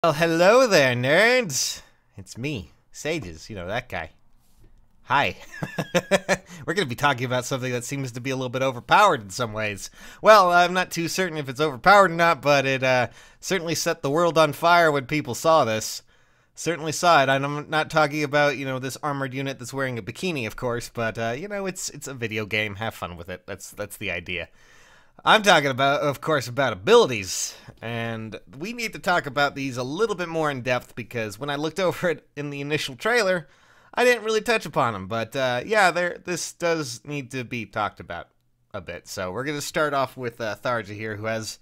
Well, hello there, nerds. It's me, Sages, that guy. Hi. We're going to be talking about something that seems to be a little bit overpowered in some ways. Well, I'm not too certain if it's overpowered or not, but it certainly set the world on fire when people saw this. Certainly saw it. And I'm not talking about, this armored unit that's wearing a bikini, of course, but, it's a video game. Have fun with it. That's the idea. I'm talking about, of course, about abilities, and we need to talk about these a little bit more in depth because when I looked over it in the initial trailer, I didn't really touch upon them, but yeah, this does need to be talked about a bit. So we're going to start off with Tharja here, who has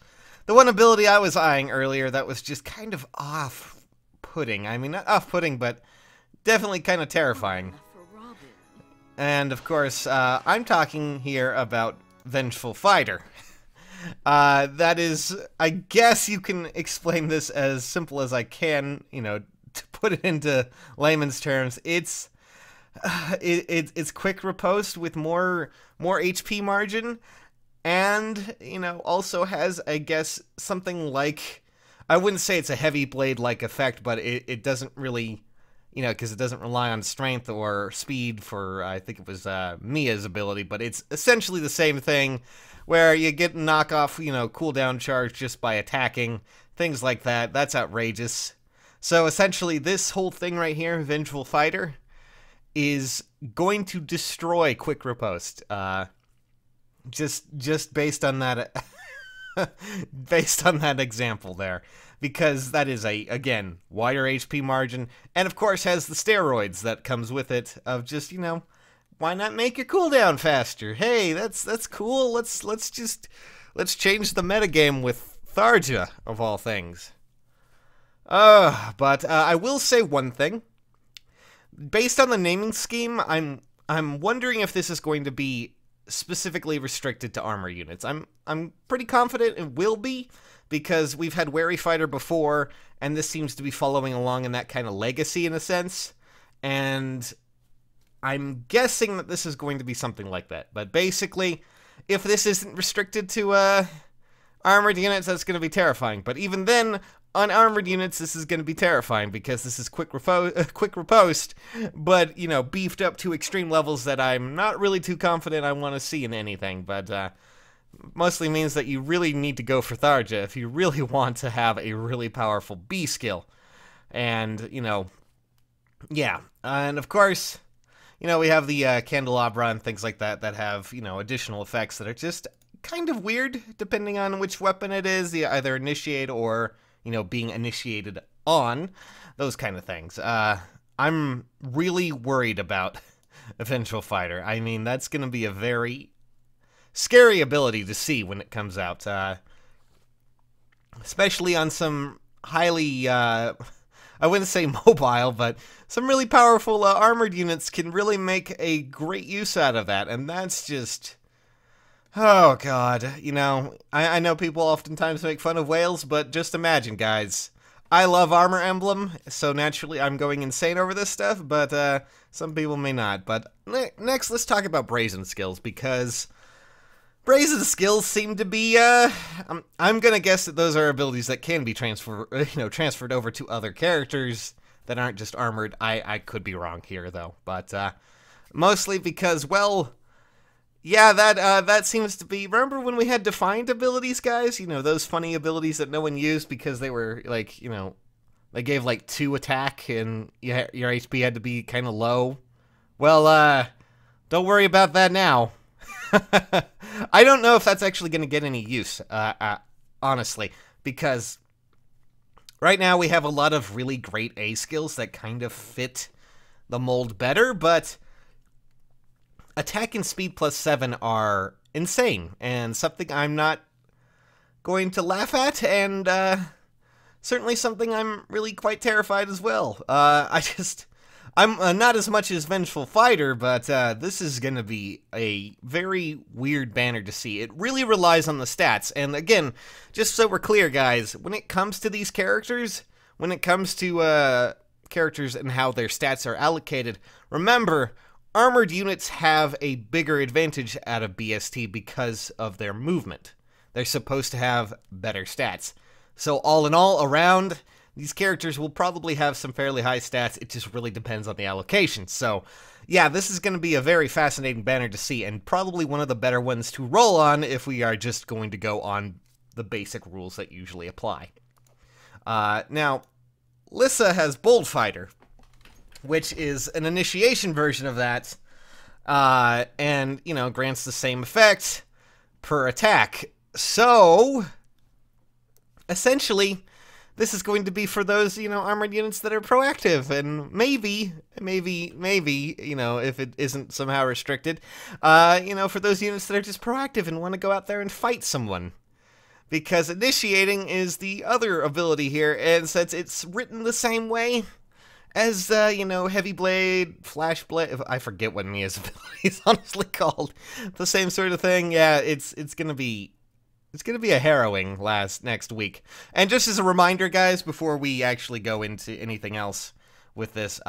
the one ability I was eyeing earlier that was just kind of off-putting. I mean, not off-putting, but definitely kind of terrifying. And, of course, I'm talking here about Vengeful Fighter. That is, I guess you can explain this as simple as I can, to put it into layman's terms. It's quick riposte with more HP margin, and, also has, I guess, something like, I wouldn't say it's a heavy blade-like effect, but it doesn't really, because it doesn't rely on strength or speed for, I think it was Mia's ability, but it's essentially the same thing, where you get knockoff, cooldown charge just by attacking, things like that. That's outrageous. So essentially, this whole thing right here, Vengeful Fighter, is going to destroy quick riposte. Just based on that, based on that example there, because that is again wider HP margin, and of course has the steroids that comes with it of just why not make your cooldown faster? Hey, that's cool. Let's change the metagame with Tharja of all things. But I will say one thing. Based on the naming scheme, I'm wondering if this is going to be specifically restricted to armor units. I'm pretty confident it will be, because we've had Wary Fighter before, and this seems to be following along in that kind of legacy in a sense. And I'm guessing that this is going to be something like that. But basically, if this isn't restricted to armored units, that's going to be terrifying. But even then, on armored units, this is going to be terrifying because this is quick riposte, but, beefed up to extreme levels that I'm not really too confident I want to see in anything. But mostly means that you really need to go for Tharja if you really want to have a really powerful B skill. And, yeah. And, of course, we have the candelabra and things like that that have, additional effects that are just kind of weird depending on which weapon it is, either initiate or, being initiated on, those kind of things. I'm really worried about Vengeful Fighter. I mean, that's going to be a very scary ability to see when it comes out, especially on some highly, I wouldn't say mobile, but some really powerful armored units can really make a great use out of that, and that's just, oh god, I know people oftentimes make fun of whales, but just imagine, guys. I love Armor Emblem, so naturally I'm going insane over this stuff, but some people may not. But next, let's talk about Brazen skills, because Brazen skills seem to be, I'm gonna guess that those are abilities that can be transferred over to other characters that aren't just armored. I could be wrong here, though, but mostly because, well, yeah, that seems to be, remember when we had defined abilities, guys? Those funny abilities that no one used because they were, like, they gave, like, 2 attack and your HP had to be kind of low? Well, don't worry about that now. I don't know if that's actually going to get any use, honestly, because right now we have a lot of really great A skills that kind of fit the mold better, but attack and speed plus 7 are insane, and something I'm not going to laugh at, and certainly something I'm really quite terrified as well. I'm not as much as Vengeful Fighter, but this is going to be a very weird banner to see. It really relies on the stats, and again, just so we're clear, guys, when it comes to these characters, when it comes to characters and how their stats are allocated, remember, armored units have a bigger advantage out of BST because of their movement. They're supposed to have better stats. So all in all, around, these characters will probably have some fairly high stats. It just really depends on the allocation. So, yeah, this is going to be a very fascinating banner to see, and probably one of the better ones to roll on if we are just going to go on the basic rules that usually apply. Now, Lissa has Bold Fighter, which is an initiation version of that, and, you know, grants the same effect per attack. So, essentially, this is going to be for those, you know, armored units that are proactive, and maybe, you know, if it isn't somehow restricted, you know, for those units that are just proactive and want to go out there and fight someone. Because initiating is the other ability here, and since it's written the same way as, you know, Heavy Blade, Flash Blade, I forget what Mia's ability is honestly called, the same sort of thing, yeah, it's gonna be a harrowing next week. And just as a reminder, guys, before we actually go into anything else with this,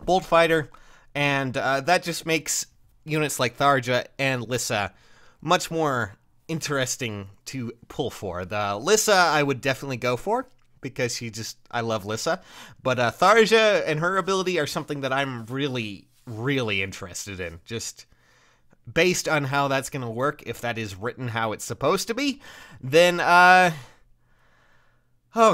Bold Fighter, and that just makes units like Tharja and Lissa much more interesting to pull for. The Lissa I would definitely go for, because I love Lissa. But Tharja and her ability are something that I'm really, really interested in. Just based on how that's going to work, if that is written how it's supposed to be, then, oh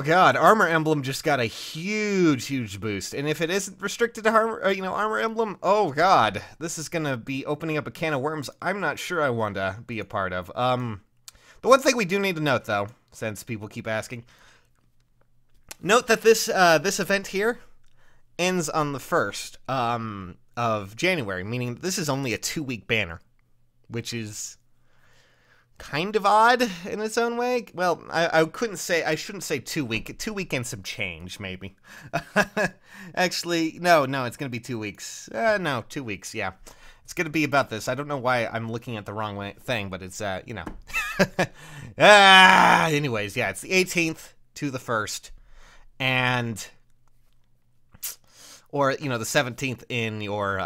god, Armor Emblem just got a huge boost. And if it isn't restricted to Armor Emblem, oh god, this is going to be opening up a can of worms I'm not sure I want to be a part of. The one thing we do need to note, though, since people keep asking, note that this event here ends on the 1st, of January, meaning this is only a 2-week banner, which is kind of odd in its own way. Well, I shouldn't say 2 week, 2 week and some change, maybe. Actually, no, it's gonna be 2 weeks. No, 2 weeks, yeah. It's gonna be about this. I don't know why I'm looking at the wrong thing, but it's, you know. Anyways, yeah, it's the 18th to the 1st, and or, you know, the 17th in your,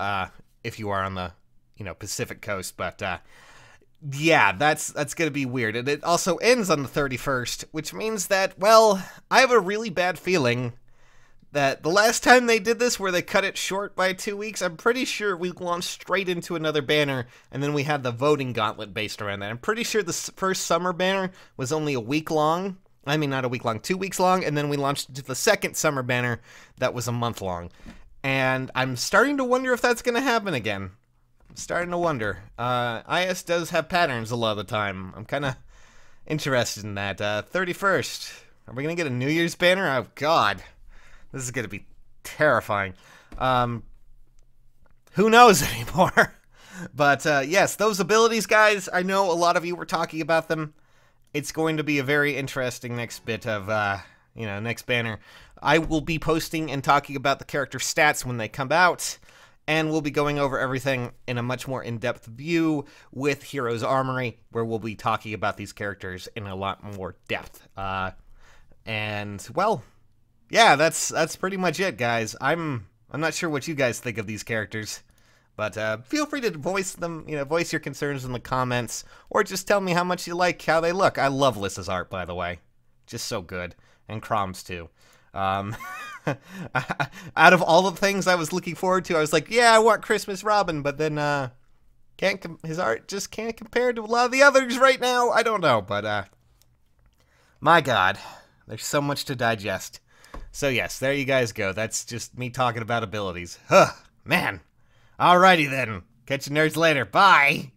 if you are on the, you know, Pacific Coast, but, yeah, that's gonna be weird. And it also ends on the 31st, which means that, well, I have a really bad feeling that the last time they did this, where they cut it short by 2 weeks, I'm pretty sure we launched straight into another banner, and then we had the voting gauntlet based around that. I'm pretty sure the first summer banner was only a week long. I mean, not a week long, 2 weeks long, and then we launched into the second summer banner that was a month long. And I'm starting to wonder if that's going to happen again. I'm starting to wonder. IS does have patterns a lot of the time. I'm kind of interested in that. 31st. Are we going to get a New Year's banner? Oh, God. This is going to be terrifying. Who knows anymore? But, yes, those abilities, guys, I know a lot of you were talking about them. It's going to be a very interesting next bit of, you know, next banner. I will be posting and talking about the character stats when they come out, and we'll be going over everything in a much more in-depth view with Heroes Armory, where we'll be talking about these characters in a lot more depth. And, well, yeah, that's pretty much it, guys. I'm not sure what you guys think of these characters. But feel free to voice them, you know, voice your concerns in the comments, or just tell me how much you like how they look. I love Lissa's art, by the way. Just so good. And Crom's, too. Out of all the things I was looking forward to, I was like, yeah, I want Christmas Robin, but then his art just can't compare to a lot of the others right now. I don't know, but my God, there's so much to digest. So yes, there you guys go. That's just me talking about abilities. Huh, man. Alrighty then. Catch you nerds later. Bye!